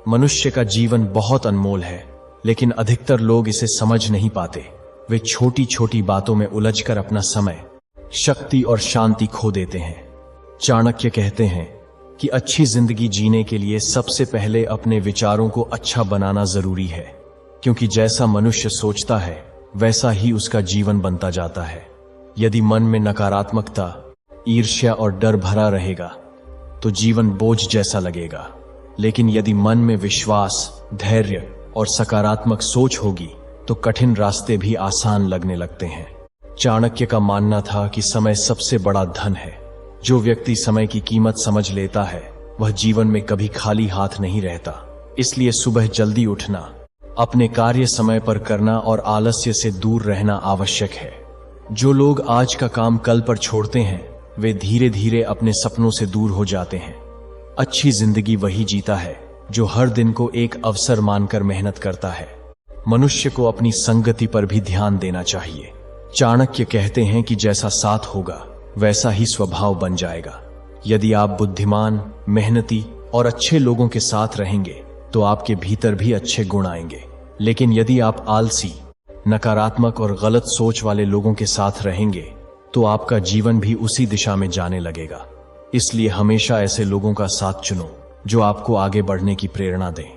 मनुष्य का जीवन बहुत अनमोल है, लेकिन अधिकतर लोग इसे समझ नहीं पाते। वे छोटी छोटी बातों में उलझकर अपना समय, शक्ति और शांति खो देते हैं। चाणक्य कहते हैं कि अच्छी जिंदगी जीने के लिए सबसे पहले अपने विचारों को अच्छा बनाना जरूरी है, क्योंकि जैसा मनुष्य सोचता है वैसा ही उसका जीवन बनता जाता है। यदि मन में नकारात्मकता, ईर्ष्या और डर भरा रहेगा तो जीवन बोझ जैसा लगेगा, लेकिन यदि मन में विश्वास, धैर्य और सकारात्मक सोच होगी तो कठिन रास्ते भी आसान लगने लगते हैं। चाणक्य का मानना था कि समय सबसे बड़ा धन है। जो व्यक्ति समय की कीमत समझ लेता है वह जीवन में कभी खाली हाथ नहीं रहता। इसलिए सुबह जल्दी उठना, अपने कार्य समय पर करना और आलस्य से दूर रहना आवश्यक है। जो लोग आज का काम कल पर छोड़ते हैं वे धीरे धीरे अपने सपनों से दूर हो जाते हैं। अच्छी जिंदगी वही जीता है जो हर दिन को एक अवसर मानकर मेहनत करता है। मनुष्य को अपनी संगति पर भी ध्यान देना चाहिए। चाणक्य कहते हैं कि जैसा साथ होगा वैसा ही स्वभाव बन जाएगा। यदि आप बुद्धिमान, मेहनती और अच्छे लोगों के साथ रहेंगे तो आपके भीतर भी अच्छे गुण आएंगे। लेकिन यदि आप आलसी, नकारात्मक और गलत सोच वाले लोगों के साथ रहेंगे तो आपका जीवन भी उसी दिशा में जाने लगेगा। इसलिए हमेशा ऐसे लोगों का साथ चुनो जो आपको आगे बढ़ने की प्रेरणा दें।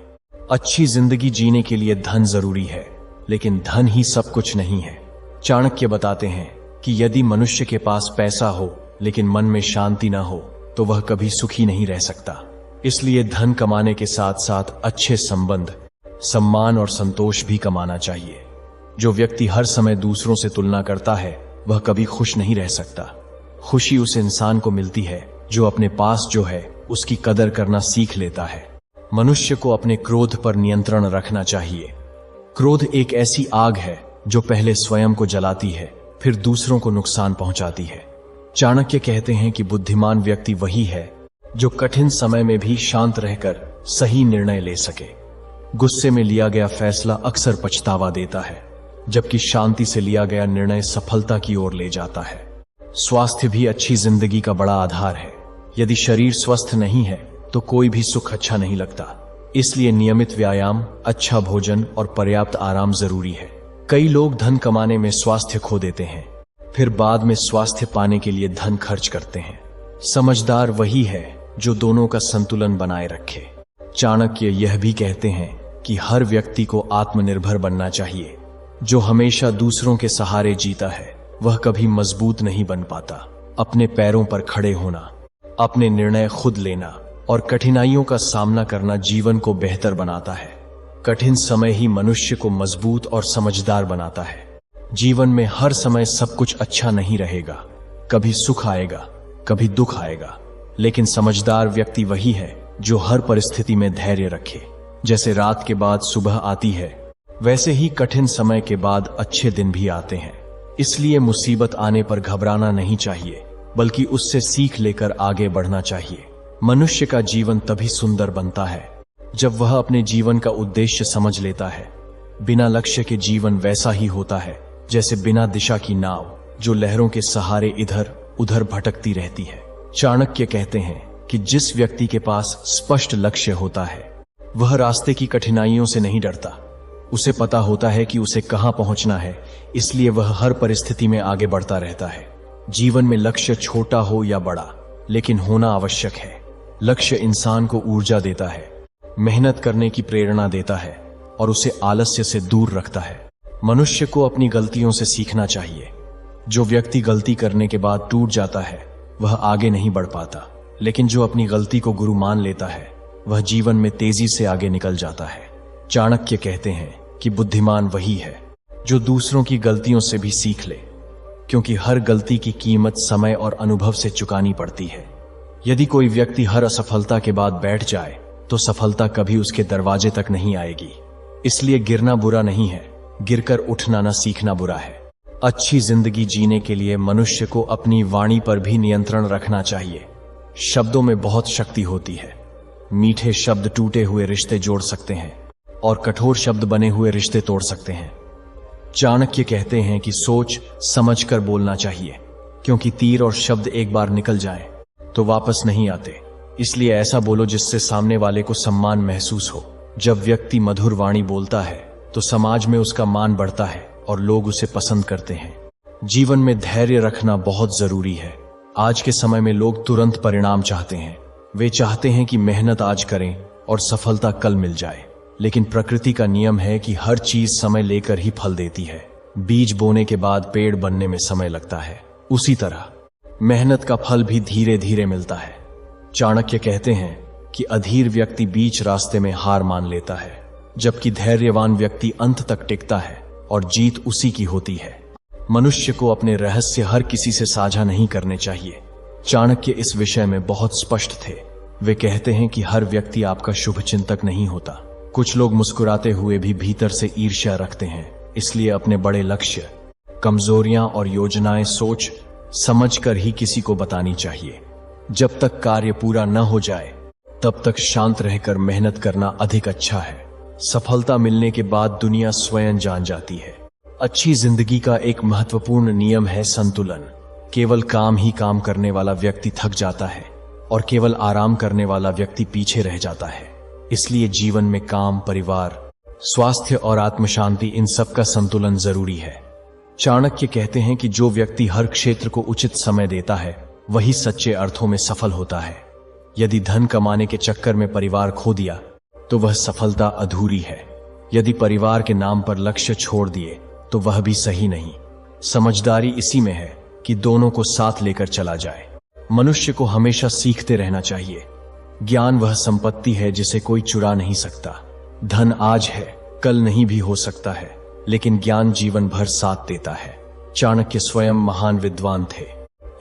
अच्छी जिंदगी जीने के लिए धन जरूरी है, लेकिन धन ही सब कुछ नहीं है। चाणक्य बताते हैं कि यदि मनुष्य के पास पैसा हो लेकिन मन में शांति ना हो तो वह कभी सुखी नहीं रह सकता। इसलिए धन कमाने के साथ साथ अच्छे संबंध, सम्मान और संतोष भी कमाना चाहिए। जो व्यक्ति हर समय दूसरों से तुलना करता है वह कभी खुश नहीं रह सकता। खुशी उस इंसान को मिलती है जो अपने पास जो है उसकी कदर करना सीख लेता है। मनुष्य को अपने क्रोध पर नियंत्रण रखना चाहिए। क्रोध एक ऐसी आग है जो पहले स्वयं को जलाती है, फिर दूसरों को नुकसान पहुंचाती है। चाणक्य कहते हैं कि बुद्धिमान व्यक्ति वही है जो कठिन समय में भी शांत रहकर सही निर्णय ले सके। गुस्से में लिया गया फैसला अक्सर पछतावा देता है, जबकि शांति से लिया गया निर्णय सफलता की ओर ले जाता है। स्वास्थ्य भी अच्छी जिंदगी का बड़ा आधार है। यदि शरीर स्वस्थ नहीं है तो कोई भी सुख अच्छा नहीं लगता। इसलिए नियमित व्यायाम, अच्छा भोजन और पर्याप्त आराम जरूरी है। कई लोग धन कमाने में स्वास्थ्य खो देते हैं, फिर बाद में स्वास्थ्य पाने के लिए धन खर्च करते हैं। समझदार वही है जो दोनों का संतुलन बनाए रखे। चाणक्य यह भी कहते हैं कि हर व्यक्ति को आत्मनिर्भर बनना चाहिए। जो हमेशा दूसरों के सहारे जीता है वह कभी मजबूत नहीं बन पाता। अपने पैरों पर खड़े होना, अपने निर्णय खुद लेना और कठिनाइयों का सामना करना जीवन को बेहतर बनाता है। कठिन समय ही मनुष्य को मजबूत और समझदार बनाता है। जीवन में हर समय सब कुछ अच्छा नहीं रहेगा। कभी सुख आएगा, कभी दुख आएगा, लेकिन समझदार व्यक्ति वही है जो हर परिस्थिति में धैर्य रखे। जैसे रात के बाद सुबह आती है, वैसे ही कठिन समय के बाद अच्छे दिन भी आते हैं। इसलिए मुसीबत आने पर घबराना नहीं चाहिए, बल्कि उससे सीख लेकर आगे बढ़ना चाहिए। मनुष्य का जीवन तभी सुंदर बनता है जब वह अपने जीवन का उद्देश्य समझ लेता है। बिना लक्ष्य के जीवन वैसा ही होता है जैसे बिना दिशा की नाव जो लहरों के सहारे इधर उधर भटकती रहती है। चाणक्य कहते हैं कि जिस व्यक्ति के पास स्पष्ट लक्ष्य होता है वह रास्ते की कठिनाइयों से नहीं डरता। उसे पता होता है कि उसे कहां पहुंचना है, इसलिए वह हर परिस्थिति में आगे बढ़ता रहता है। जीवन में लक्ष्य छोटा हो या बड़ा, लेकिन होना आवश्यक है। लक्ष्य इंसान को ऊर्जा देता है, मेहनत करने की प्रेरणा देता है और उसे आलस्य से दूर रखता है। मनुष्य को अपनी गलतियों से सीखना चाहिए। जो व्यक्ति गलती करने के बाद टूट जाता है वह आगे नहीं बढ़ पाता, लेकिन जो अपनी गलती को गुरु मान लेता है वह जीवन में तेजी से आगे निकल जाता है। चाणक्य कहते हैं कि बुद्धिमान वही है जो दूसरों की गलतियों से भी सीख ले, क्योंकि हर गलती की कीमत समय और अनुभव से चुकानी पड़ती है। यदि कोई व्यक्ति हर असफलता के बाद बैठ जाए तो सफलता कभी उसके दरवाजे तक नहीं आएगी। इसलिए गिरना बुरा नहीं है, गिरकर उठना न सीखना बुरा है। अच्छी जिंदगी जीने के लिए मनुष्य को अपनी वाणी पर भी नियंत्रण रखना चाहिए। शब्दों में बहुत शक्ति होती है। मीठे शब्द टूटे हुए रिश्ते जोड़ सकते हैं और कठोर शब्द बने हुए रिश्ते तोड़ सकते हैं। चाणक्य कहते हैं कि सोच समझकर बोलना चाहिए, क्योंकि तीर और शब्द एक बार निकल जाएं तो वापस नहीं आते। इसलिए ऐसा बोलो जिससे सामने वाले को सम्मान महसूस हो। जब व्यक्ति मधुर वाणी बोलता है तो समाज में उसका मान बढ़ता है और लोग उसे पसंद करते हैं। जीवन में धैर्य रखना बहुत जरूरी है। आज के समय में लोग तुरंत परिणाम चाहते हैं। वे चाहते हैं कि मेहनत आज करें और सफलता कल मिल जाए, लेकिन प्रकृति का नियम है कि हर चीज समय लेकर ही फल देती है। बीज बोने के बाद पेड़ बनने में समय लगता है, उसी तरह मेहनत का फल भी धीरे धीरे मिलता है। चाणक्य कहते हैं कि अधीर व्यक्ति बीच रास्ते में हार मान लेता है, जबकि धैर्यवान व्यक्ति अंत तक टिकता है और जीत उसी की होती है। मनुष्य को अपने रहस्य हर किसी से साझा नहीं करने चाहिए। चाणक्य इस विषय में बहुत स्पष्ट थे। वे कहते हैं कि हर व्यक्ति आपका शुभचिंतक नहीं होता। कुछ लोग मुस्कुराते हुए भी भीतर से ईर्ष्या रखते हैं। इसलिए अपने बड़े लक्ष्य, कमजोरियां और योजनाएं सोच समझकर ही किसी को बतानी चाहिए। जब तक कार्य पूरा न हो जाए तब तक शांत रहकर मेहनत करना अधिक अच्छा है। सफलता मिलने के बाद दुनिया स्वयं जान जाती है। अच्छी जिंदगी का एक महत्वपूर्ण नियम है संतुलन। केवल काम ही काम करने वाला व्यक्ति थक जाता है और केवल आराम करने वाला व्यक्ति पीछे रह जाता है। इसलिए जीवन में काम, परिवार, स्वास्थ्य और आत्मशांति, इन सब का संतुलन जरूरी है। चाणक्य कहते हैं कि जो व्यक्ति हर क्षेत्र को उचित समय देता है वही सच्चे अर्थों में सफल होता है। यदि धन कमाने के चक्कर में परिवार खो दिया तो वह सफलता अधूरी है। यदि परिवार के नाम पर लक्ष्य छोड़ दिए तो वह भी सही नहीं। समझदारी इसी में है कि दोनों को साथ लेकर चला जाए। मनुष्य को हमेशा सीखते रहना चाहिए। ज्ञान वह संपत्ति है जिसे कोई चुरा नहीं सकता। धन आज है, कल नहीं भी हो सकता है, लेकिन ज्ञान जीवन भर साथ देता है। चाणक्य स्वयं महान विद्वान थे,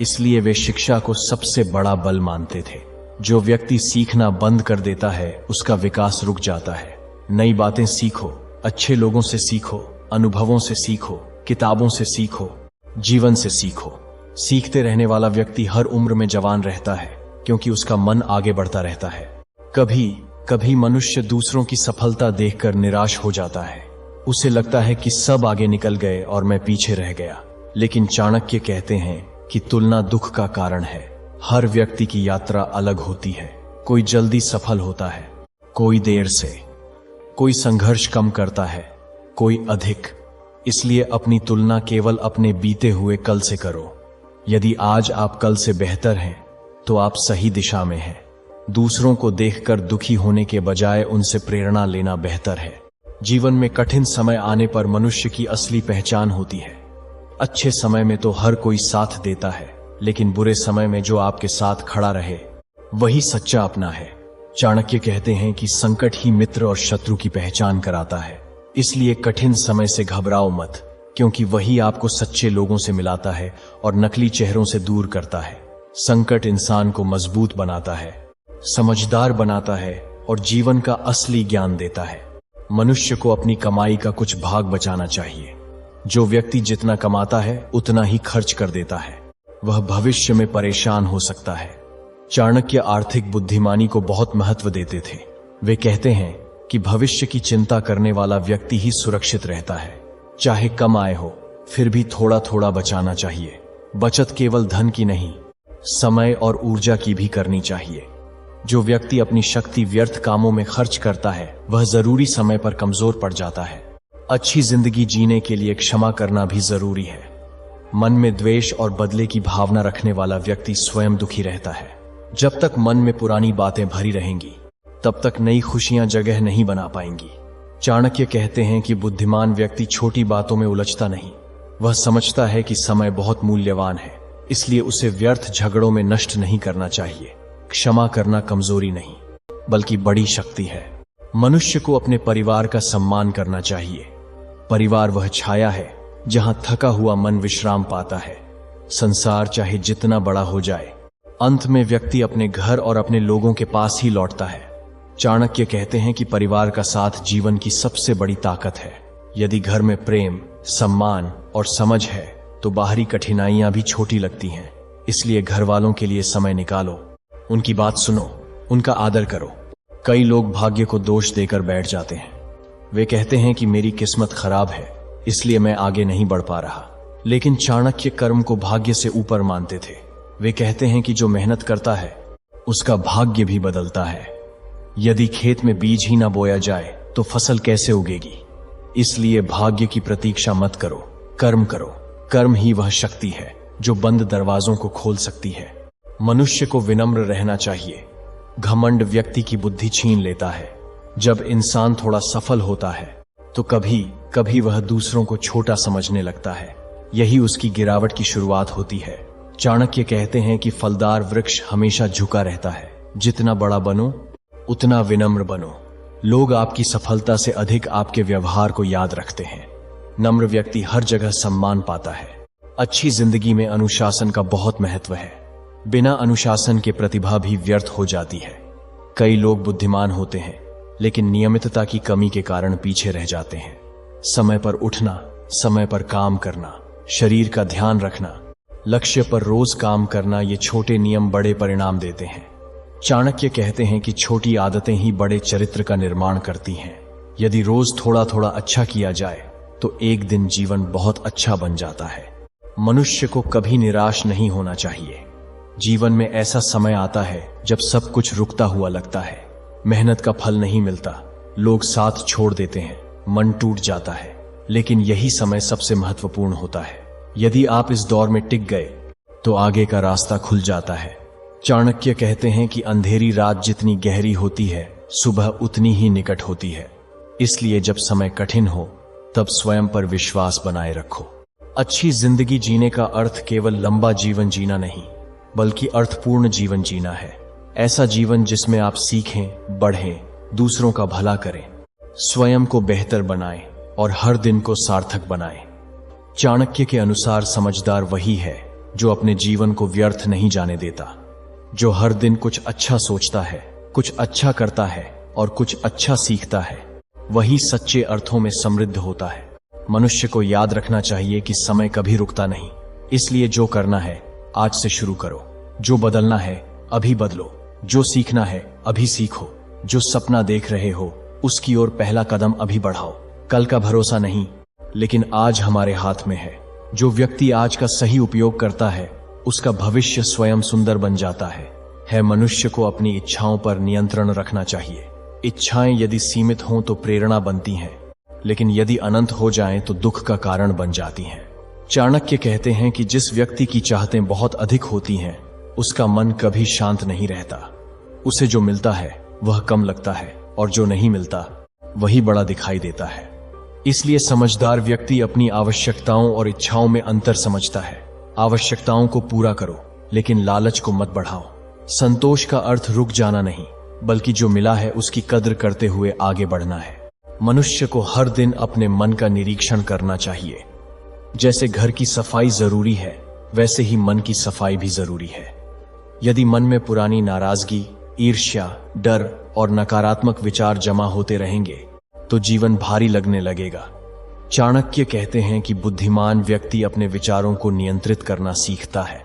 इसलिए वे शिक्षा को सबसे बड़ा बल मानते थे। जो व्यक्ति सीखना बंद कर देता है उसका विकास रुक जाता है। नई बातें सीखो, अच्छे लोगों से सीखो, अनुभवों से सीखो, किताबों से सीखो, जीवन से सीखो। सीखते रहने वाला व्यक्ति हर उम्र में जवान रहता है, क्योंकि उसका मन आगे बढ़ता रहता है। कभी कभी मनुष्य दूसरों की सफलता देखकर निराश हो जाता है। उसे लगता है कि सब आगे निकल गए और मैं पीछे रह गया। लेकिन चाणक्य कहते हैं कि तुलना दुख का कारण है। हर व्यक्ति की यात्रा अलग होती है। कोई जल्दी सफल होता है, कोई देर से, कोई संघर्ष कम करता है, कोई अधिक। इसलिए अपनी तुलना केवल अपने बीते हुए कल से करो। यदि आज आप कल से बेहतर हैं तो आप सही दिशा में हैं। दूसरों को देखकर दुखी होने के बजाय उनसे प्रेरणा लेना बेहतर है। जीवन में कठिन समय आने पर मनुष्य की असली पहचान होती है। अच्छे समय में तो हर कोई साथ देता है, लेकिन बुरे समय में जो आपके साथ खड़ा रहे वही सच्चा अपना है। चाणक्य कहते हैं कि संकट ही मित्र और शत्रु की पहचान कराता है। इसलिए कठिन समय से घबराओ मत, क्योंकि वही आपको सच्चे लोगों से मिलाता है और नकली चेहरों से दूर करता है। संकट इंसान को मजबूत बनाता है, समझदार बनाता है और जीवन का असली ज्ञान देता है। मनुष्य को अपनी कमाई का कुछ भाग बचाना चाहिए। जो व्यक्ति जितना कमाता है उतना ही खर्च कर देता है, वह भविष्य में परेशान हो सकता है। चाणक्य आर्थिक बुद्धिमानी को बहुत महत्व देते थे। वे कहते हैं कि भविष्य की चिंता करने वाला व्यक्ति ही सुरक्षित रहता है। चाहे कम आय हो, फिर भी थोड़ा थोड़ा बचाना चाहिए। बचत केवल धन की नहीं, समय और ऊर्जा की भी करनी चाहिए। जो व्यक्ति अपनी शक्ति व्यर्थ कामों में खर्च करता है वह जरूरी समय पर कमजोर पड़ जाता है। अच्छी जिंदगी जीने के लिए क्षमा करना भी जरूरी है। मन में द्वेष और बदले की भावना रखने वाला व्यक्ति स्वयं दुखी रहता है। जब तक मन में पुरानी बातें भरी रहेंगी तब तक नई खुशियां जगह नहीं बना पाएंगी। चाणक्य कहते हैं कि बुद्धिमान व्यक्ति छोटी बातों में उलझता नहीं। वह समझता है कि समय बहुत मूल्यवान है, इसलिए उसे व्यर्थ झगड़ों में नष्ट नहीं करना चाहिए। क्षमा करना कमजोरी नहीं, बल्कि बड़ी शक्ति है। मनुष्य को अपने परिवार का सम्मान करना चाहिए। परिवार वह छाया है जहां थका हुआ मन विश्राम पाता है। संसार चाहे जितना बड़ा हो जाए, अंत में व्यक्ति अपने घर और अपने लोगों के पास ही लौटता है। चाणक्य कहते हैं कि परिवार का साथ जीवन की सबसे बड़ी ताकत है। यदि घर में प्रेम, सम्मान और समझ है तो बाहरी कठिनाइयां भी छोटी लगती हैं। इसलिए घर वालों के लिए समय निकालो, उनकी बात सुनो, उनका आदर करो। कई लोग भाग्य को दोष देकर बैठ जाते हैं। वे कहते हैं कि मेरी किस्मत खराब है, इसलिए मैं आगे नहीं बढ़ पा रहा। लेकिन चाणक्य कर्म को भाग्य से ऊपर मानते थे। वे कहते हैं कि जो मेहनत करता है उसका भाग्य भी बदलता है। यदि खेत में बीज ही ना बोया जाए तो फसल कैसे उगेगी। इसलिए भाग्य की प्रतीक्षा मत करो, कर्म करो। कर्म ही वह शक्ति है जो बंद दरवाजों को खोल सकती है। मनुष्य को विनम्र रहना चाहिए। घमंड व्यक्ति की बुद्धि छीन लेता है। जब इंसान थोड़ा सफल होता है तो कभी कभी वह दूसरों को छोटा समझने लगता है। यही उसकी गिरावट की शुरुआत होती है। चाणक्य कहते हैं कि फलदार वृक्ष हमेशा झुका रहता है। जितना बड़ा बनो उतना विनम्र बनो। लोग आपकी सफलता से अधिक आपके व्यवहार को याद रखते हैं। नम्र व्यक्ति हर जगह सम्मान पाता है। अच्छी जिंदगी में अनुशासन का बहुत महत्व है। बिना अनुशासन के प्रतिभा भी व्यर्थ हो जाती है। कई लोग बुद्धिमान होते हैं लेकिन नियमितता की कमी के कारण पीछे रह जाते हैं। समय पर उठना, समय पर काम करना, शरीर का ध्यान रखना, लक्ष्य पर रोज काम करना, ये छोटे नियम बड़े परिणाम देते हैं। चाणक्य कहते हैं कि छोटी आदतें ही बड़े चरित्र का निर्माण करती हैं। यदि रोज थोड़ा थोड़ा अच्छा किया जाए तो एक दिन जीवन बहुत अच्छा बन जाता है। मनुष्य को कभी निराश नहीं होना चाहिए। जीवन में ऐसा समय आता है जब सब कुछ रुकता हुआ लगता है। मेहनत का फल नहीं मिलता, लोग साथ छोड़ देते हैं, मन टूट जाता है। लेकिन यही समय सबसे महत्वपूर्ण होता है। यदि आप इस दौर में टिक गए तो आगे का रास्ता खुल जाता है। चाणक्य कहते हैं कि अंधेरी रात जितनी गहरी होती है, सुबह उतनी ही निकट होती है। इसलिए जब समय कठिन हो तब स्वयं पर विश्वास बनाए रखो। अच्छी जिंदगी जीने का अर्थ केवल लंबा जीवन जीना नहीं, बल्कि अर्थपूर्ण जीवन जीना है। ऐसा जीवन जिसमें आप सीखें, बढ़ें, दूसरों का भला करें, स्वयं को बेहतर बनाएं और हर दिन को सार्थक बनाएं। चाणक्य के अनुसार समझदार वही है जो अपने जीवन को व्यर्थ नहीं जाने देता, जो हर दिन कुछ अच्छा सोचता है, कुछ अच्छा करता है और कुछ अच्छा सीखता है। वही सच्चे अर्थों में समृद्ध होता है। मनुष्य को याद रखना चाहिए कि समय कभी रुकता नहीं। इसलिए जो करना है आज से शुरू करो। जो बदलना है अभी बदलो। जो सीखना है अभी सीखो। जो सपना देख रहे हो उसकी ओर पहला कदम अभी बढ़ाओ। कल का भरोसा नहीं, लेकिन आज हमारे हाथ में है। जो व्यक्ति आज का सही उपयोग करता है उसका भविष्य स्वयं सुंदर बन जाता है। मनुष्य को अपनी इच्छाओं पर नियंत्रण रखना चाहिए। इच्छाएं यदि सीमित हों तो प्रेरणा बनती हैं, लेकिन यदि अनंत हो जाएं तो दुख का कारण बन जाती हैं। चाणक्य कहते हैं कि जिस व्यक्ति की चाहतें बहुत अधिक होती हैं उसका मन कभी शांत नहीं रहता। उसे जो मिलता है वह कम लगता है और जो नहीं मिलता वही बड़ा दिखाई देता है। इसलिए समझदार व्यक्ति अपनी आवश्यकताओं और इच्छाओं में अंतर समझता है। आवश्यकताओं को पूरा करो लेकिन लालच को मत बढ़ाओ। संतोष का अर्थ रुक जाना नहीं, बल्कि जो मिला है उसकी कद्र करते हुए आगे बढ़ना है। मनुष्य को हर दिन अपने मन का निरीक्षण करना चाहिए। जैसे घर की सफाई जरूरी है, वैसे ही मन की सफाई भी जरूरी है। यदि मन में पुरानी नाराजगी, ईर्ष्या, डर और नकारात्मक विचार जमा होते रहेंगे तो जीवन भारी लगने लगेगा। चाणक्य कहते हैं कि बुद्धिमान व्यक्ति अपने विचारों को नियंत्रित करना सीखता है।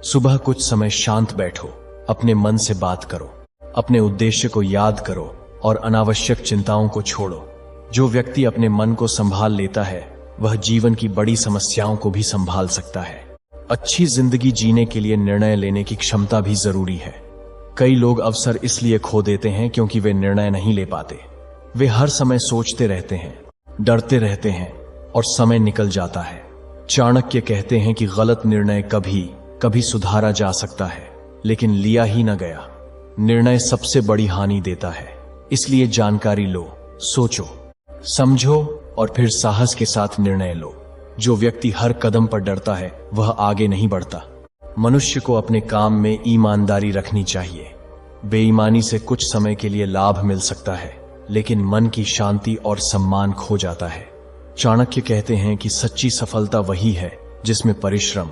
सुबह कुछ समय शांत बैठो, अपने मन से बात करो, अपने उद्देश्य को याद करो और अनावश्यक चिंताओं को छोड़ो। जो व्यक्ति अपने मन को संभाल लेता है वह जीवन की बड़ी समस्याओं को भी संभाल सकता है। अच्छी जिंदगी जीने के लिए निर्णय लेने की क्षमता भी जरूरी है। कई लोग अवसर इसलिए खो देते हैं क्योंकि वे निर्णय नहीं ले पाते। वे हर समय सोचते रहते हैं, डरते रहते हैं और समय निकल जाता है। चाणक्य कहते हैं कि गलत निर्णय कभी कभी सुधारा जा सकता है, लेकिन लिया ही न गया निर्णय सबसे बड़ी हानि देता है। इसलिए जानकारी लो, सोचो, समझो और फिर साहस के साथ निर्णय लो। जो व्यक्ति हर कदम पर डरता है वह आगे नहीं बढ़ता। मनुष्य को अपने काम में ईमानदारी रखनी चाहिए। बेईमानी से कुछ समय के लिए लाभ मिल सकता है, लेकिन मन की शांति और सम्मान खो जाता है। चाणक्य कहते हैं कि सच्ची सफलता वही है जिसमें परिश्रम,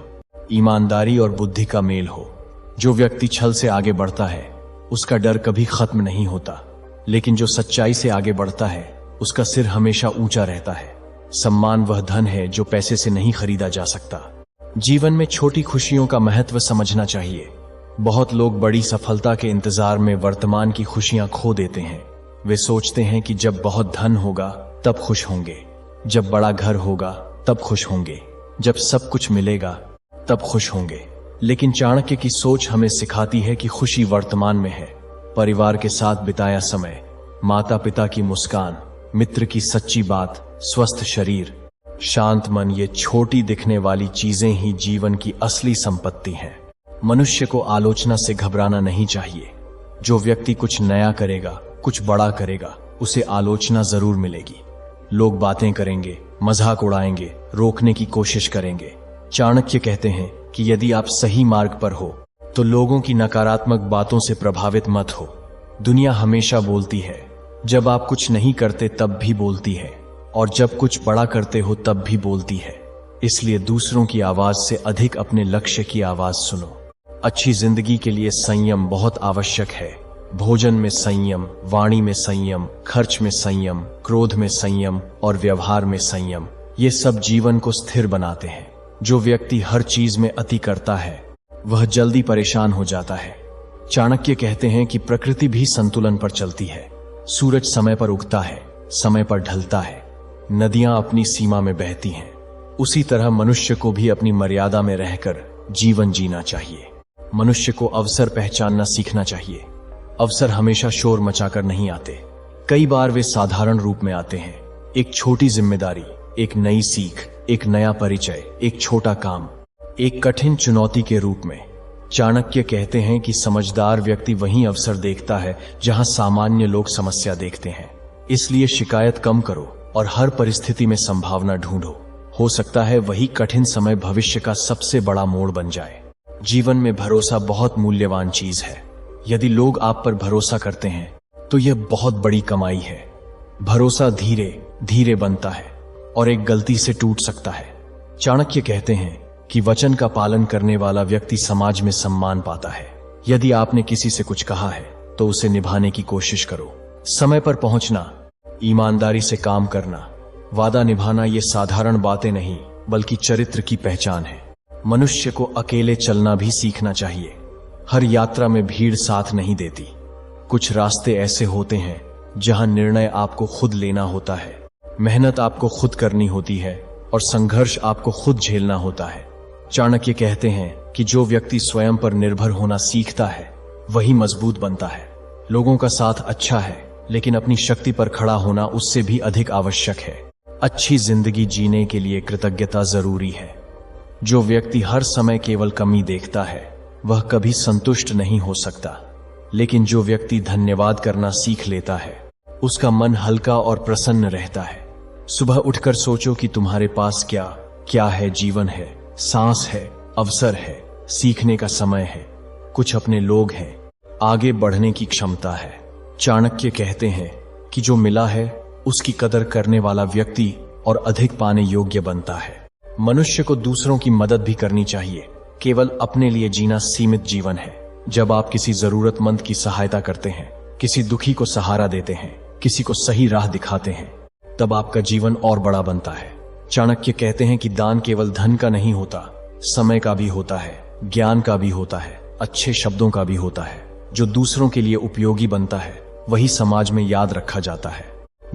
ईमानदारी और बुद्धि का मेल हो। जो व्यक्ति छल से आगे बढ़ता है उसका डर कभी खत्म नहीं होता, लेकिन जो सच्चाई से आगे बढ़ता है उसका सिर हमेशा ऊंचा रहता है। सम्मान वह धन है जो पैसे से नहीं खरीदा जा सकता। जीवन में छोटी खुशियों का महत्व समझना चाहिए। बहुत लोग बड़ी सफलता के इंतजार में वर्तमान की खुशियां खो देते हैं। वे सोचते हैं कि जब बहुत धन होगा तब खुश होंगे, जब बड़ा घर होगा तब खुश होंगे, जब सब कुछ मिलेगा तब खुश होंगे। लेकिन चाणक्य की सोच हमें सिखाती है कि खुशी वर्तमान में है। परिवार के साथ बिताया समय, माता पिता की मुस्कान, मित्र की सच्ची बात, स्वस्थ शरीर, शांत मन, ये छोटी दिखने वाली चीजें ही जीवन की असली संपत्ति हैं। मनुष्य को आलोचना से घबराना नहीं चाहिए। जो व्यक्ति कुछ नया करेगा, कुछ बड़ा करेगा, उसे आलोचना जरूर मिलेगी। लोग बातें करेंगे, मजाक उड़ाएंगे, रोकने की कोशिश करेंगे। चाणक्य कहते हैं कि यदि आप सही मार्ग पर हो तो लोगों की नकारात्मक बातों से प्रभावित मत हो। दुनिया हमेशा बोलती है, जब आप कुछ नहीं करते तब भी बोलती है, और जब कुछ बड़ा करते हो तब भी बोलती है। इसलिए दूसरों की आवाज से अधिक अपने लक्ष्य की आवाज सुनो। अच्छी जिंदगी के लिए संयम बहुत आवश्यक है। भोजन में संयम, वाणी में संयम, खर्च में संयम, क्रोध में संयम और व्यवहार में संयम, ये सब जीवन को स्थिर बनाते हैं। जो व्यक्ति हर चीज में अति करता है वह जल्दी परेशान हो जाता है। चाणक्य कहते हैं कि प्रकृति भी संतुलन पर चलती है। सूरज समय पर उगता है, समय पर ढलता है, नदियां अपनी सीमा में बहती हैं। उसी तरह मनुष्य को भी अपनी मर्यादा में रहकर जीवन जीना चाहिए। मनुष्य को अवसर पहचानना सीखना चाहिए। अवसर हमेशा शोर मचाकर नहीं आते, कई बार वे साधारण रूप में आते हैं। एक छोटी जिम्मेदारी, एक नई सीख, एक नया परिचय, एक छोटा काम, एक कठिन चुनौती के रूप में। चाणक्य कहते हैं कि समझदार व्यक्ति वहीं अवसर देखता है जहां सामान्य लोग समस्या देखते हैं। इसलिए शिकायत कम करो और हर परिस्थिति में संभावना ढूंढो। हो सकता है वही कठिन समय भविष्य का सबसे बड़ा मोड़ बन जाए। जीवन में भरोसा बहुत मूल्यवान चीज है। यदि लोग आप पर भरोसा करते हैं तो यह बहुत बड़ी कमाई है। भरोसा धीरे धीरे बनता है और एक गलती से टूट सकता है। चाणक्य कहते हैं कि वचन का पालन करने वाला व्यक्ति समाज में सम्मान पाता है। यदि आपने किसी से कुछ कहा है तो उसे निभाने की कोशिश करो। समय पर पहुंचना, ईमानदारी से काम करना, वादा निभाना, ये साधारण बातें नहीं बल्कि चरित्र की पहचान है। मनुष्य को अकेले चलना भी सीखना चाहिए। हर यात्रा में भीड़ साथ नहीं देती। कुछ रास्ते ऐसे होते हैं जहां निर्णय आपको खुद लेना होता है, मेहनत आपको खुद करनी होती है और संघर्ष आपको खुद झेलना होता है। चाणक्य कहते हैं कि जो व्यक्ति स्वयं पर निर्भर होना सीखता है वही मजबूत बनता है। लोगों का साथ अच्छा है, लेकिन अपनी शक्ति पर खड़ा होना उससे भी अधिक आवश्यक है। अच्छी जिंदगी जीने के लिए कृतज्ञता जरूरी है। जो व्यक्ति हर समय केवल कमी देखता है वह कभी संतुष्ट नहीं हो सकता, लेकिन जो व्यक्ति धन्यवाद करना सीख लेता है उसका मन हल्का और प्रसन्न रहता है। सुबह उठकर सोचो कि तुम्हारे पास क्या क्या है। जीवन है, सांस है, अवसर है, सीखने का समय है, कुछ अपने लोग हैं, आगे बढ़ने की क्षमता है। चाणक्य कहते हैं कि जो मिला है उसकी कदर करने वाला व्यक्ति और अधिक पाने योग्य बनता है। मनुष्य को दूसरों की मदद भी करनी चाहिए। केवल अपने लिए जीना सीमित जीवन है। जब आप किसी जरूरतमंद की सहायता करते हैं, किसी दुखी को सहारा देते हैं, किसी को सही राह दिखाते हैं, तब आपका जीवन और बड़ा बनता है। चाणक्य कहते हैं कि दान केवल धन का नहीं होता, समय का भी होता है, ज्ञान का भी होता है, अच्छे शब्दों का भी होता है। जो दूसरों के लिए उपयोगी बनता है वही समाज में याद रखा जाता है।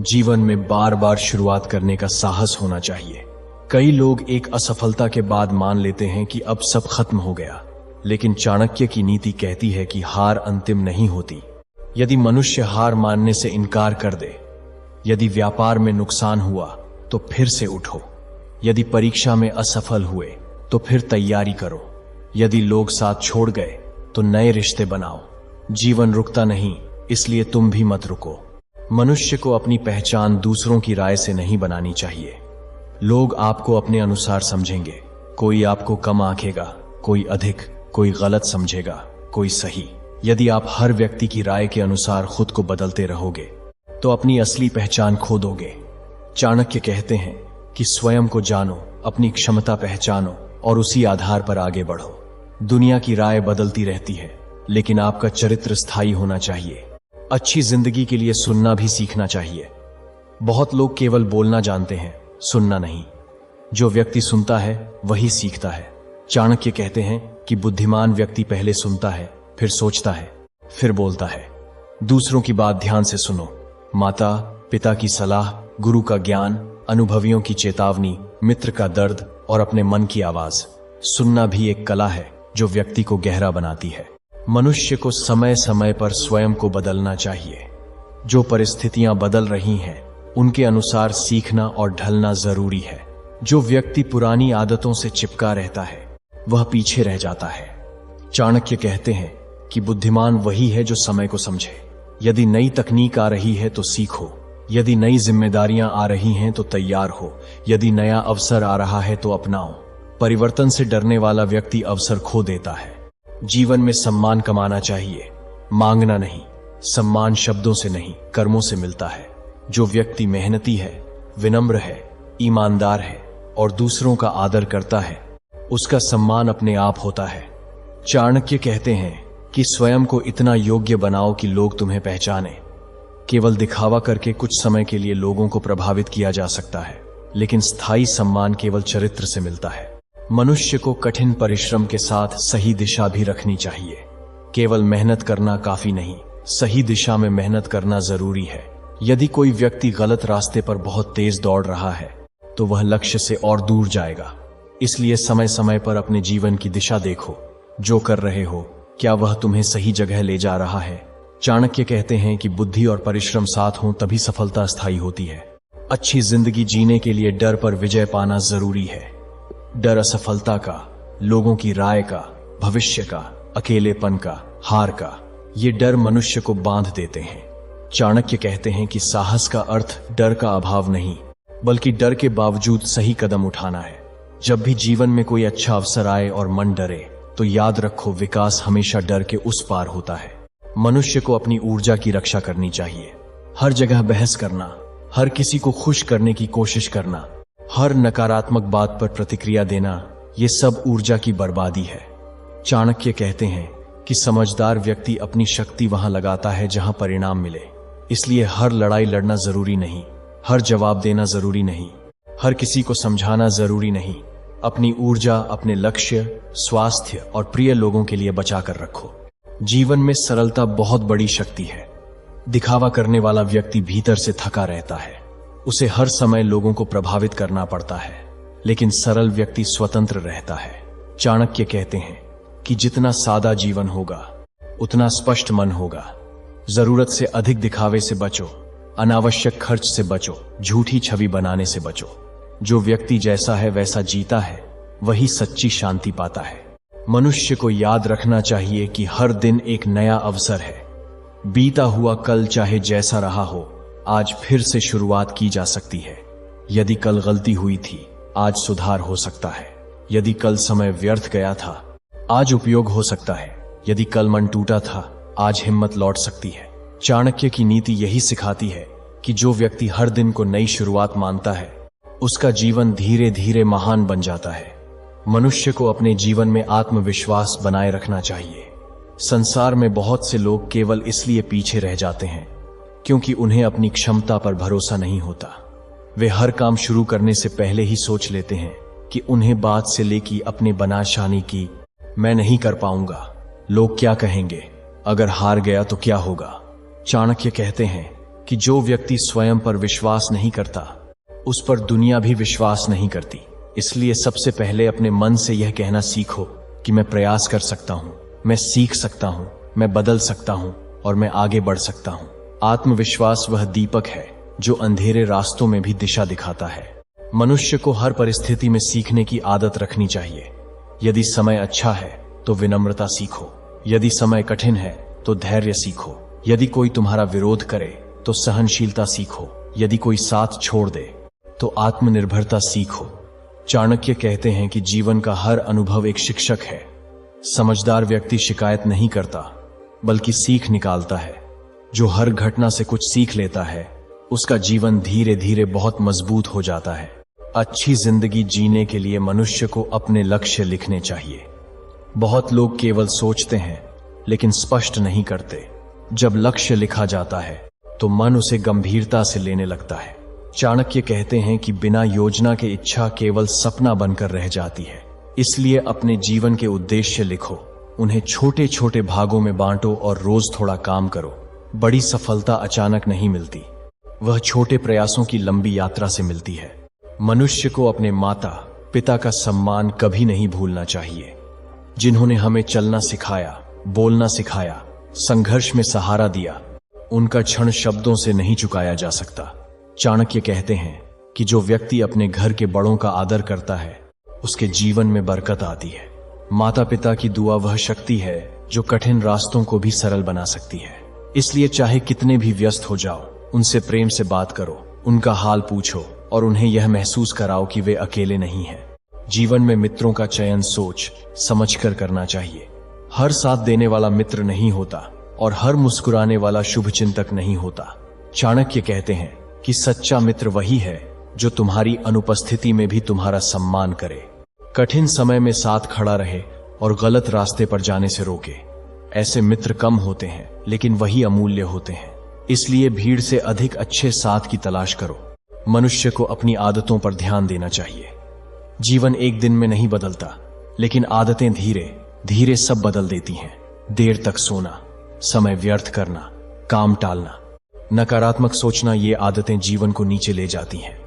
जीवन में बार बार शुरुआत करने का साहस होना चाहिए। कई लोग एक असफलता के बाद मान लेते हैं कि अब सब खत्म हो गया, लेकिन चाणक्य की नीति कहती है कि हार अंतिम नहीं होती। यदि मनुष्य हार मानने से इनकार कर दे, यदि व्यापार में नुकसान हुआ तो फिर से उठो, यदि परीक्षा में असफल हुए तो फिर तैयारी करो, यदि लोग साथ छोड़ गए तो नए रिश्ते बनाओ। जीवन रुकता नहीं, इसलिए तुम भी मत रुको। मनुष्य को अपनी पहचान दूसरों की राय से नहीं बनानी चाहिए। लोग आपको अपने अनुसार समझेंगे। कोई आपको कम आंकेगा, कोई अधिक, कोई गलत समझेगा, कोई सही। यदि आप हर व्यक्ति की राय के अनुसार खुद को बदलते रहोगे तो अपनी असली पहचान खो दोगे। चाणक्य कहते हैं कि स्वयं को जानो, अपनी क्षमता पहचानो और उसी आधार पर आगे बढ़ो। दुनिया की राय बदलती रहती है, लेकिन आपका चरित्र स्थायी होना चाहिए। अच्छी जिंदगी के लिए सुनना भी सीखना चाहिए। बहुत लोग केवल बोलना जानते हैं, सुनना नहीं। जो व्यक्ति सुनता है वही सीखता है। चाणक्य कहते हैं कि बुद्धिमान व्यक्ति पहले सुनता है, फिर सोचता है, फिर बोलता है। दूसरों की बात ध्यान से सुनो। माता पिता की सलाह, गुरु का ज्ञान, अनुभवियों की चेतावनी, मित्र का दर्द और अपने मन की आवाज। सुनना भी एक कला है जो व्यक्ति को गहरा बनाती है। मनुष्य को समय समय पर स्वयं को बदलना चाहिए। जो परिस्थितियां बदल रही हैं उनके अनुसार सीखना और ढलना जरूरी है। जो व्यक्ति पुरानी आदतों से चिपका रहता है वह पीछे रह जाता है। चाणक्य कहते हैं कि बुद्धिमान वही है जो समय को समझे। यदि नई तकनीक आ रही है तो सीखो, यदि नई जिम्मेदारियां आ रही हैं तो तैयार हो, यदि नया अवसर आ रहा है तो अपनाओ। परिवर्तन से डरने वाला व्यक्ति अवसर खो देता है। जीवन में सम्मान कमाना चाहिए, मांगना नहीं। सम्मान शब्दों से नहीं, कर्मों से मिलता है। जो व्यक्ति मेहनती है, विनम्र है, ईमानदार है और दूसरों का आदर करता है, उसका सम्मान अपने आप होता है। चाणक्य कहते हैं कि स्वयं को इतना योग्य बनाओ कि लोग तुम्हें पहचाने। केवल दिखावा करके कुछ समय के लिए लोगों को प्रभावित किया जा सकता है, लेकिन स्थायी सम्मान केवल चरित्र से मिलता है। मनुष्य को कठिन परिश्रम के साथ सही दिशा भी रखनी चाहिए। केवल मेहनत करना काफी नहीं, सही दिशा में मेहनत करना जरूरी है। यदि कोई व्यक्ति गलत रास्ते पर बहुत तेज दौड़ रहा है तो वह लक्ष्य से और दूर जाएगा। इसलिए समय समय पर अपने जीवन की दिशा देखो। जो कर रहे हो क्या वह तुम्हें सही जगह ले जा रहा है? चाणक्य कहते हैं कि बुद्धि और परिश्रम साथ हों तभी सफलता स्थायी होती है। अच्छी जिंदगी जीने के लिए डर पर विजय पाना जरूरी है। डर असफलता का, लोगों की राय का, भविष्य का, अकेलेपन का, हार का, ये डर मनुष्य को बांध देते हैं। चाणक्य कहते हैं कि साहस का अर्थ डर का अभाव नहीं, बल्कि डर के बावजूद सही कदम उठाना है। जब भी जीवन में कोई अच्छा अवसर आए और मन डरे तो याद रखो, विकास हमेशा डर के उस पार होता है। मनुष्य को अपनी ऊर्जा की रक्षा करनी चाहिए। हर जगह बहस करना, हर किसी को खुश करने की कोशिश करना, हर नकारात्मक बात पर प्रतिक्रिया देना, ये सब ऊर्जा की बर्बादी है। चाणक्य कहते हैं कि समझदार व्यक्ति अपनी शक्ति वहां लगाता है जहां परिणाम मिले। इसलिए हर लड़ाई लड़ना जरूरी नहीं, हर जवाब देना जरूरी नहीं, हर किसी को समझाना जरूरी नहीं। अपनी ऊर्जा अपने लक्ष्य, स्वास्थ्य और प्रिय लोगों के लिए बचा कर रखो। जीवन में सरलता बहुत बड़ी शक्ति है। दिखावा करने वाला व्यक्ति भीतर से थका रहता है, उसे हर समय लोगों को प्रभावित करना पड़ता है, लेकिन सरल व्यक्ति स्वतंत्र रहता है। चाणक्य कहते हैं कि जितना सादा जीवन होगा उतना स्पष्ट मन होगा। जरूरत से अधिक दिखावे से बचो, अनावश्यक खर्च से बचो, झूठी छवि बनाने से बचो। जो व्यक्ति जैसा है वैसा जीता है, वही सच्ची शांति पाता है। मनुष्य को याद रखना चाहिए कि हर दिन एक नया अवसर है। बीता हुआ कल चाहे जैसा रहा हो, आज फिर से शुरुआत की जा सकती है। यदि कल गलती हुई थी, आज सुधार हो सकता है। यदि कल समय व्यर्थ गया था, आज उपयोग हो सकता है। यदि कल मन टूटा था, आज हिम्मत लौट सकती है। चाणक्य की नीति यही सिखाती है कि जो व्यक्ति हर दिन को नई शुरुआत मानता है, उसका जीवन धीरे धीरे महान बन जाता है। मनुष्य को अपने जीवन में आत्मविश्वास बनाए रखना चाहिए। संसार में बहुत से लोग केवल इसलिए पीछे रह जाते हैं क्योंकि उन्हें अपनी क्षमता पर भरोसा नहीं होता। वे हर काम शुरू करने से पहले ही सोच लेते हैं कि उन्हें बात से लेकर अपने बनाशानी की, मैं नहीं कर पाऊंगा, लोग क्या कहेंगे, अगर हार गया तो क्या होगा। चाणक्य कहते हैं कि जो व्यक्ति स्वयं पर विश्वास नहीं करता, उस पर दुनिया भी विश्वास नहीं करती। इसलिए सबसे पहले अपने मन से यह कहना सीखो कि मैं प्रयास कर सकता हूं, मैं सीख सकता हूं, मैं बदल सकता हूं और मैं आगे बढ़ सकता हूं। आत्मविश्वास वह दीपक है जो अंधेरे रास्तों में भी दिशा दिखाता है। मनुष्य को हर परिस्थिति में सीखने की आदत रखनी चाहिए। यदि समय अच्छा है तो विनम्रता सीखो, यदि समय कठिन है तो धैर्य सीखो, यदि कोई तुम्हारा विरोध करे तो सहनशीलता सीखो, यदि कोई साथ छोड़ दे तो आत्मनिर्भरता सीखो। चाणक्य कहते हैं कि जीवन का हर अनुभव एक शिक्षक है। समझदार व्यक्ति शिकायत नहीं करता, बल्कि सीख निकालता है। जो हर घटना से कुछ सीख लेता है, उसका जीवन धीरे धीरे बहुत मजबूत हो जाता है। अच्छी जिंदगी जीने के लिए मनुष्य को अपने लक्ष्य लिखने चाहिए। बहुत लोग केवल सोचते हैं लेकिन स्पष्ट नहीं करते। जब लक्ष्य लिखा जाता है तो मन उसे गंभीरता से लेने लगता है। चाणक्य कहते हैं कि बिना योजना के इच्छा केवल सपना बनकर रह जाती है। इसलिए अपने जीवन के उद्देश्य लिखो, उन्हें छोटे छोटे भागों में बांटो और रोज थोड़ा काम करो। बड़ी सफलता अचानक नहीं मिलती, वह छोटे प्रयासों की लंबी यात्रा से मिलती है। मनुष्य को अपने माता पिता का सम्मान कभी नहीं भूलना चाहिए, जिन्होंने हमें चलना सिखाया, बोलना सिखाया, संघर्ष में सहारा दिया। उनका क्षण शब्दों से नहीं चुकाया जा सकता। चाणक्य कहते हैं कि जो व्यक्ति अपने घर के बड़ों का आदर करता है उसके जीवन में बरकत आती है। माता पिता की दुआ वह शक्ति है जो कठिन रास्तों को भी सरल बना सकती है। इसलिए चाहे कितने भी व्यस्त हो जाओ, उनसे प्रेम से बात करो, उनका हाल पूछो और उन्हें यह महसूस कराओ कि वे अकेले नहीं हैं। जीवन में मित्रों का चयन सोच समझकर करना चाहिए। हर साथ देने वाला मित्र नहीं होता और हर मुस्कुराने वाला शुभचिंतक नहीं होता। चाणक्य कहते हैं कि सच्चा मित्र वही है जो तुम्हारी अनुपस्थिति में भी तुम्हारा सम्मान करे, कठिन समय में साथ खड़ा रहे और गलत रास्ते पर जाने से रोके। ऐसे मित्र कम होते हैं लेकिन वही अमूल्य होते हैं। इसलिए भीड़ से अधिक अच्छे साथ की तलाश करो। मनुष्य को अपनी आदतों पर ध्यान देना चाहिए। जीवन एक दिन में नहीं बदलता, लेकिन आदतें धीरे धीरे सब बदल देती हैं। देर तक सोना, समय व्यर्थ करना, काम टालना, नकारात्मक सोचना, ये आदतें जीवन को नीचे ले जाती हैं।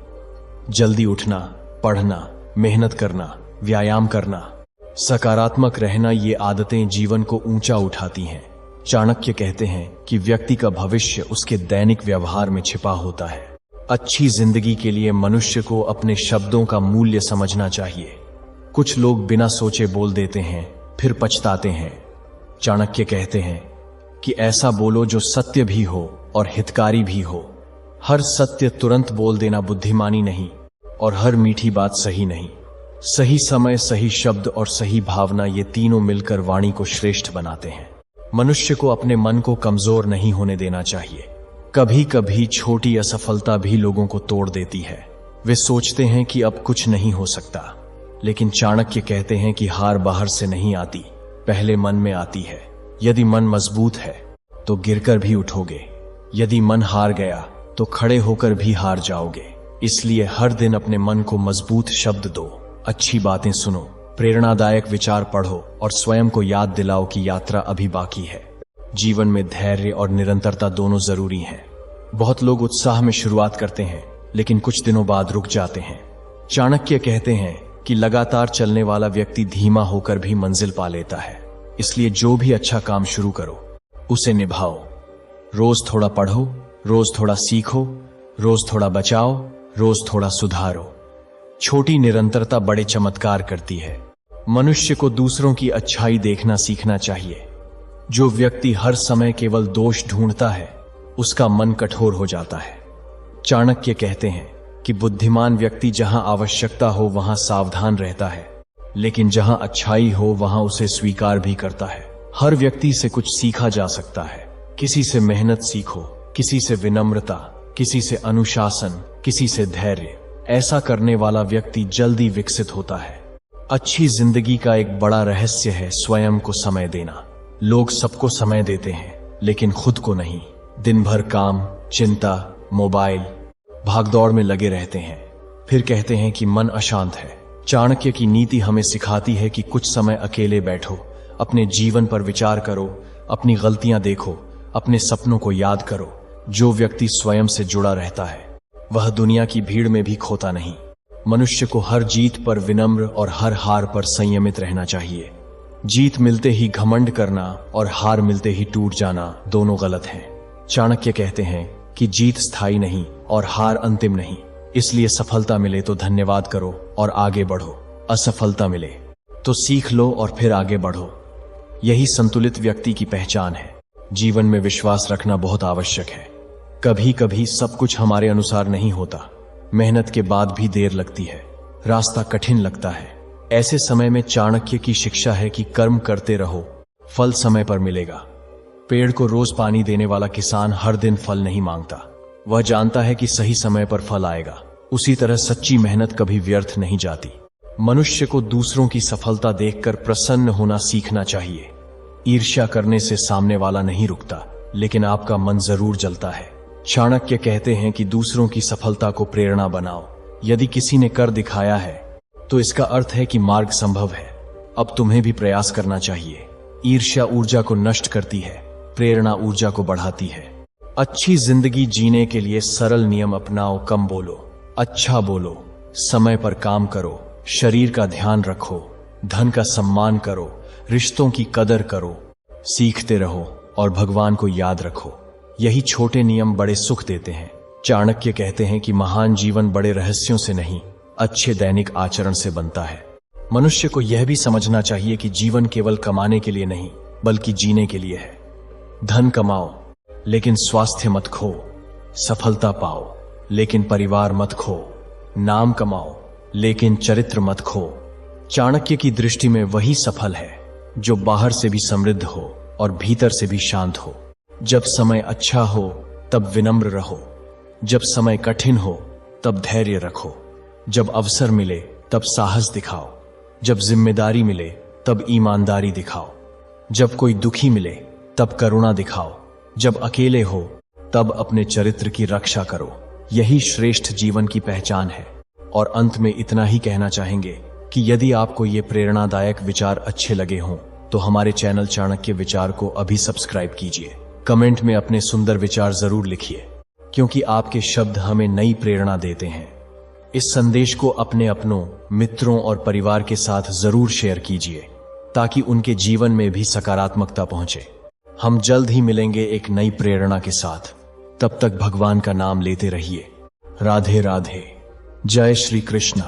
जल्दी उठना, पढ़ना, मेहनत करना, व्यायाम करना, सकारात्मक रहना, ये आदतें जीवन को ऊंचा उठाती हैं। चाणक्य कहते हैं कि व्यक्ति का भविष्य उसके दैनिक व्यवहार में छिपा होता है। अच्छी जिंदगी के लिए मनुष्य को अपने शब्दों का मूल्य समझना चाहिए। कुछ लोग बिना सोचे बोल देते हैं फिर पछताते हैं। चाणक्य कहते हैं कि ऐसा बोलो जो सत्य भी हो और हितकारी भी हो। हर सत्य तुरंत बोल देना बुद्धिमानी नहीं और हर मीठी बात सही नहीं। सही समय, सही शब्द और सही भावना, ये तीनों मिलकर वाणी को श्रेष्ठ बनाते हैं। मनुष्य को अपने मन को कमजोर नहीं होने देना चाहिए। कभी कभी छोटी असफलता भी लोगों को तोड़ देती है। वे सोचते हैं कि अब कुछ नहीं हो सकता, लेकिन चाणक्य कहते हैं कि हार बाहर से नहीं आती, पहले मन में आती है। यदि मन मजबूत है तो गिरकर भी उठोगे, यदि मन हार गया तो खड़े होकर भी हार जाओगे। इसलिए हर दिन अपने मन को मजबूत शब्द दो, अच्छी बातें सुनो, प्रेरणादायक विचार पढ़ो और स्वयं को याद दिलाओ कि यात्रा अभी बाकी है। जीवन में धैर्य और निरंतरता दोनों जरूरी हैं। बहुत लोग उत्साह में शुरुआत करते हैं लेकिन कुछ दिनों बाद रुक जाते हैं। चाणक्य कहते हैं कि लगातार चलने वाला व्यक्ति धीमा होकर भी मंजिल पा लेता है। इसलिए जो भी अच्छा काम शुरू करो उसे निभाओ। रोज थोड़ा पढ़ो, रोज थोड़ा सीखो, रोज थोड़ा बचाओ, रोज थोड़ा सुधारो। छोटी निरंतरता बड़े चमत्कार करती है। मनुष्य को दूसरों की अच्छाई देखना सीखना चाहिए। जो व्यक्ति हर समय केवल दोष ढूंढता है उसका मन कठोर हो जाता है। चाणक्य कहते हैं कि बुद्धिमान व्यक्ति जहां आवश्यकता हो वहां सावधान रहता है, लेकिन जहां अच्छाई हो वहां उसे स्वीकार भी करता है। हर व्यक्ति से कुछ सीखा जा सकता है। किसी से मेहनत सीखो, किसी से विनम्रता, किसी से अनुशासन, किसी से धैर्य। ऐसा करने वाला व्यक्ति जल्दी विकसित होता है। अच्छी जिंदगी का एक बड़ा रहस्य है स्वयं को समय देना। लोग सबको समय देते हैं लेकिन खुद को नहीं। दिन भर काम, चिंता, मोबाइल, भागदौड़ में लगे रहते हैं, फिर कहते हैं कि मन अशांत है। चाणक्य की नीति हमें सिखाती है कि कुछ समय अकेले बैठो, अपने जीवन पर विचार करो, अपनी गलतियां देखो, अपने सपनों को याद करो। जो व्यक्ति स्वयं से जुड़ा रहता है वह दुनिया की भीड़ में भी खोता नहीं। मनुष्य को हर जीत पर विनम्र और हर हार पर संयमित रहना चाहिए। जीत मिलते ही घमंड करना और हार मिलते ही टूट जाना दोनों गलत हैं। चाणक्य कहते हैं कि जीत स्थायी नहीं और हार अंतिम नहीं। इसलिए सफलता मिले तो धन्यवाद करो और आगे बढ़ो, असफलता मिले तो सीख लो और फिर आगे बढ़ो। यही संतुलित व्यक्ति की पहचान है। जीवन में विश्वास रखना बहुत आवश्यक है। कभी कभी सब कुछ हमारे अनुसार नहीं होता। मेहनत के बाद भी देर लगती है, रास्ता कठिन लगता है। ऐसे समय में चाणक्य की शिक्षा है कि कर्म करते रहो, फल समय पर मिलेगा। पेड़ को रोज पानी देने वाला किसान हर दिन फल नहीं मांगता, वह जानता है कि सही समय पर फल आएगा। उसी तरह सच्ची मेहनत कभी व्यर्थ नहीं जाती। मनुष्य को दूसरों की सफलता देखकर प्रसन्न होना सीखना चाहिए। ईर्ष्या करने से सामने वाला नहीं रुकता, लेकिन आपका मन जरूर जलता है। चाणक्य कहते हैं कि दूसरों की सफलता को प्रेरणा बनाओ। यदि किसी ने कर दिखाया है तो इसका अर्थ है कि मार्ग संभव है। अब तुम्हें भी प्रयास करना चाहिए। ईर्ष्या ऊर्जा को नष्ट करती है, प्रेरणा ऊर्जा को बढ़ाती है। अच्छी जिंदगी जीने के लिए सरल नियम अपनाओ। कम बोलो, अच्छा बोलो, समय पर काम करो, शरीर का ध्यान रखो, धन का सम्मान करो, रिश्तों की कदर करो, सीखते रहो और भगवान को याद रखो। यही छोटे नियम बड़े सुख देते हैं। चाणक्य कहते हैं कि महान जीवन बड़े रहस्यों से नहीं, अच्छे दैनिक आचरण से बनता है। मनुष्य को यह भी समझना चाहिए कि जीवन केवल कमाने के लिए नहीं, बल्कि जीने के लिए है। धन कमाओ, लेकिन स्वास्थ्य मत खो। सफलता पाओ, लेकिन परिवार मत खो। नाम कमाओ, लेकिन चरित्र मत खो। चाणक्य की दृष्टि में वही सफल है जो बाहर से भी समृद्ध हो और भीतर से भी शांत हो। जब समय अच्छा हो तब विनम्र रहो, जब समय कठिन हो तब धैर्य रखो, जब अवसर मिले तब साहस दिखाओ, जब जिम्मेदारी मिले तब ईमानदारी दिखाओ, जब कोई दुखी मिले तब करुणा दिखाओ, जब अकेले हो तब अपने चरित्र की रक्षा करो। यही श्रेष्ठ जीवन की पहचान है। और अंत में इतना ही कहना चाहेंगे कि यदि आपको ये प्रेरणादायक विचार अच्छे लगे हों तो हमारे चैनल चाणक्य विचार को अभी सब्सक्राइब कीजिए। कमेंट में अपने सुंदर विचार जरूर लिखिए, क्योंकि आपके शब्द हमें नई प्रेरणा देते हैं। इस संदेश को अपने अपनों, मित्रों और परिवार के साथ जरूर शेयर कीजिए, ताकि उनके जीवन में भी सकारात्मकता पहुंचे। हम जल्द ही मिलेंगे एक नई प्रेरणा के साथ। तब तक भगवान का नाम लेते रहिए। राधे राधे। जय श्री कृष्ण।